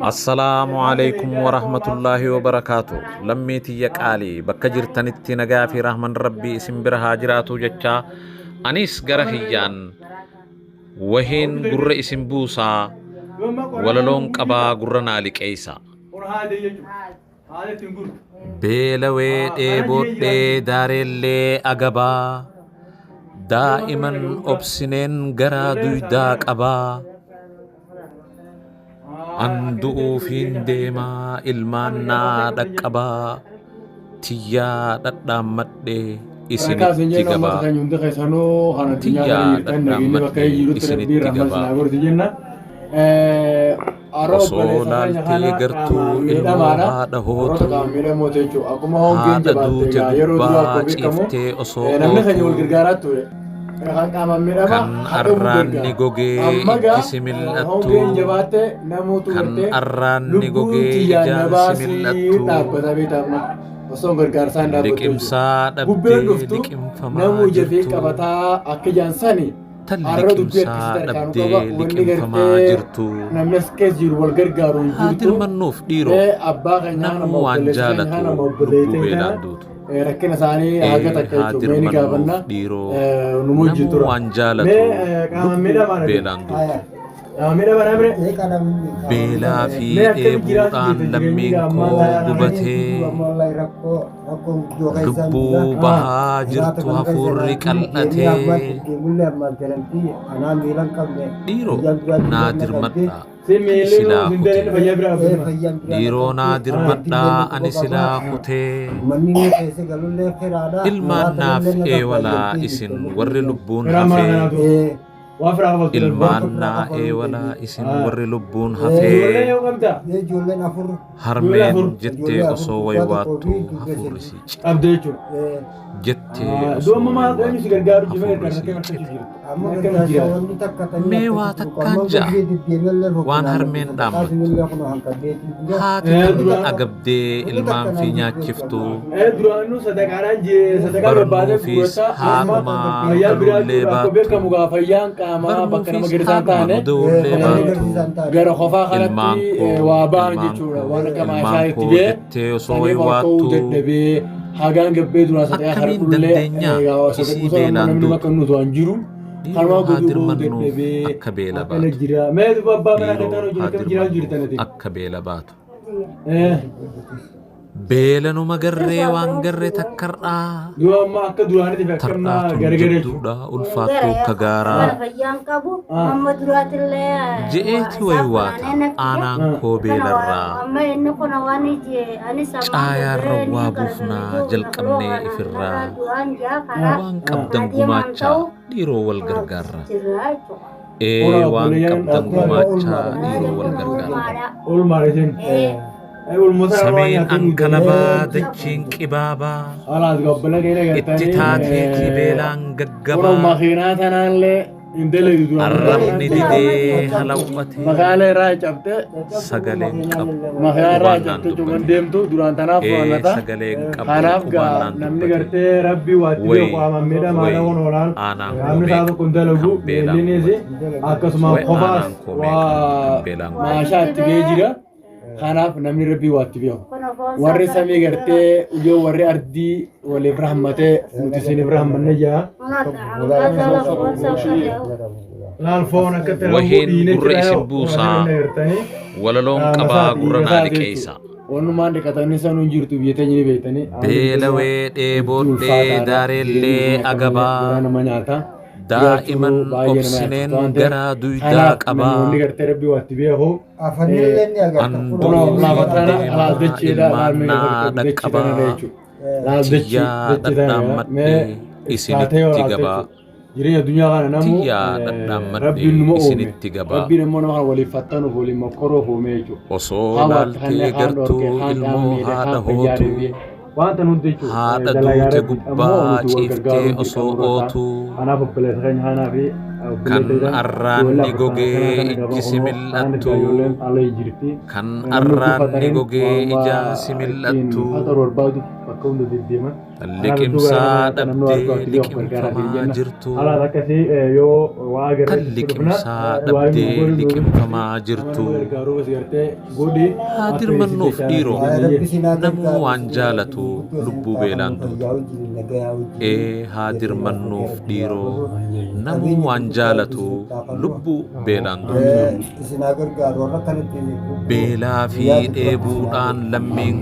Assalamualaikum warahmatullahi wabarakatuh. Lammeetii yaqaalii bakka jirtanitti nagaa fi rahman rabbii isin bira haa jiraatu jecha anis gara hiyyaan wahiin gurra isin buusaa walaloon qabaa gurra naa liqeeysa. Beelawee dheeboodhee daareellee agabaa daa'iman obsineen garaa duydaa qabaa. Andu'uu fiin deemaa ilmaan naa dhaqqabaa tiyyaa dhadhaammadhee isinitti gabaa. Tiyyaa dhadhaammadhee isinitti gabaa. Osoo laaltee gartuu ilmoo haadha hootu haadha duute gubbaa ciiftee osoo ootu. Kan arraanni gogee ijji mil'attu kan arraanni gogee ijaan mil'attu liqimsaa dhabdee liqimfamaa jirtu tan liqimsaa dhabdee liqimfamaa jirtu haa dirmannuuf dhiiroo namuu waan jaalatu lubbuu beelaan duutu. Rakkina isaanii haga takka jechuun ni gaafanna. Namuu waan jaalatu beelaan duutu. Beelaa fi dheebuudhaan lammiin koo gubatee lubbuu bahaa jirtu hafuurri qal'atee dhiiroo naa dirmadhaa silaa kutee dhiiroo naa dirmadhaa ani silaa kutee ilmaan naaf eewalaa isin warri lubbuun hafee ilmaan naa eewalaa isin warri lubbuun hafee harmeen jettee osoo waywaattu hafuurri sii citte jettee osoo waywaattu hafuurri sii citte. Mee waa takkaan ja'a waan harmeen dhaammattu haati kan agabdee ilmaan fi nyaachiftu barnuufis haadhumaa galullee baattu barnuufis haadhumaa mudawullee baattu ilmaan koo jettee osoo waywaattu akkamiin dandeenyaa isii beelaan duutu. Dhiiroo haa dirmannuuf akka beela baatu. Dhiiroo haa dirmannuuf akka beela baatu. Beelanuma garree waan garree takkar'aa tar'aatu jidduudha ulfaattuu akka gaaraa je'eeti waywaata aanaan koo beelarraa caayaarra waa buufnaa jalqabnee ifirraa waan qabdan gumaachaa dhiiroo wal gargaarra waan qabdan gumaachaa dhiiroo wal gargaarra. Sameen ankalabaa dachiin qibaabaa itti taateetii beelaan gaggabaa arrabni didee halawwatee sagaleen qabu qubaannaan dubbate sagaleen qabu qubaannaan dubbate wayi aanaan koo meeqa kan beelaan qubate wayi aanaan koo meeqa kan beelaan qubate. Kanaaf namni rabbii waatti beeku. Warri samii gartee yoo warri ardii waliif rahmatee nuti isiniif rahmanne jaa. Wahiin gurra isin buusaa walaloon qabaa gurra naa liqeeysa. Wanumaan dhiqatanii sanuun jirtu biyyatee ni beektanii. Beelawee dheeboodhee daareellee agabaa. Daa'iman obsineen garaa duydaa qabaa andu'uu ilmaan naa dhaqqabaa tiyyaa dhadhaammadhee isinitti gabaa. Tiyyaa dhadhaammadhee isinitti gabaa. Osoo laaltee gartuu ilmoo haadha hootu haadha duute gubbaa ciiftee osoo ootu kan arraanni gogee ijji mil'attu kan arraanni gogee ija mil'attu bakka hunda deddeeman. liqimsaa dhabdee liqimfamaa jirtu Haala akkasii yoo waa kan agarre liqimsaa dhabdee liqimfamaa jirtu haa dirmannuuf dhiiroo namuu waan jaalatu lubbuu beelaan duutu haa dirmannuuf dhiiroo namuu waan jaalatu lubbuu beelaan duutu beelaa fi dheebuudhaan lammiin